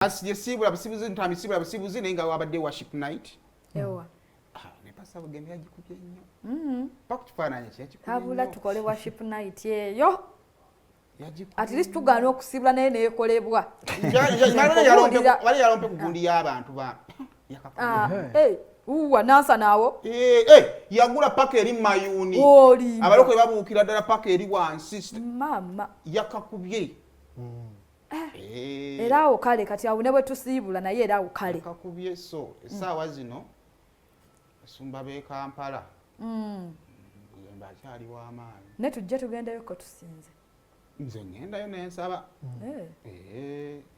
Asiyesibula abasibuzi ntamisibula abasibuzi nenga wabadde worship night. Ewa. Ne Paasita Bugembe yagikubye nnyo. Pakutufaananya ki yakikubye. Habula tukole worship night eyo. Yagikubye. At least tugana okusibula naye neekolebwa. Wali yalompe ku gundi y'abantu ba. Uwa Nansana awo. Yagula paka eri mayuni. Abaloko babuukira ddala paka eri wansi. Mama. Yakakubye. Era awo kale kati awo ne bwe tusiibula naye era awo kale. Yakakubye so essaawa zino Sumba be Kampala. Bugembe akyali w'amaanyi. Ne tujje tugendeyo ko tusinze. Nze ngendayo nensaba.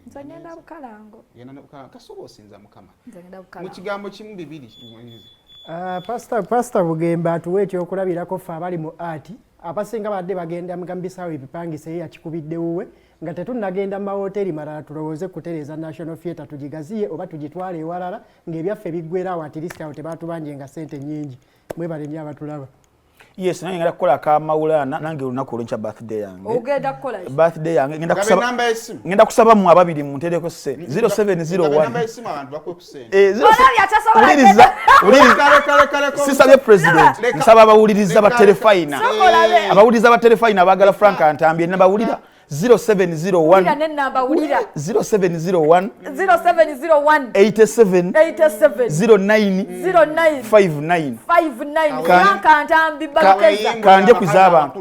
Nze ngenda Bukalango. Ngenda ne Bukalango. Kasuba osinza Mukama. Nze ngenda Bukalango. Mu kigambo kimu bibiri. Paasita Bugembe atuwe ekyokulabirako ffe abali mu ati abasinga badde bagenda mugambisaawo ebipangise yakikubidde wuwe nga tetunnagenda mu mahoteri malala tulowooze kutereeza National Theatre tugigaziye oba tugitwale ewalala ng'ebyaffe biggwera awo atirisiti awo tebaatubanje nga ssente nnyingi mwebale nnyo abatulaba. Yes, nange ngenda kukola akamawulana nange olunaku olw'enkya birthday yange. Ogenda kukola ki? Birthday yange ngenda kusaba mu ababiri muntereko ssente 0701. Namba y'essimu abantu bakwe ku ssente. Sisabye president nsaba abawuliriza ba telefayina. Abawuliriza ba telefayina abaagala Frank Antambye nabawulira 0701 0701 87 09 59 Frank Antambye kanje kuzaba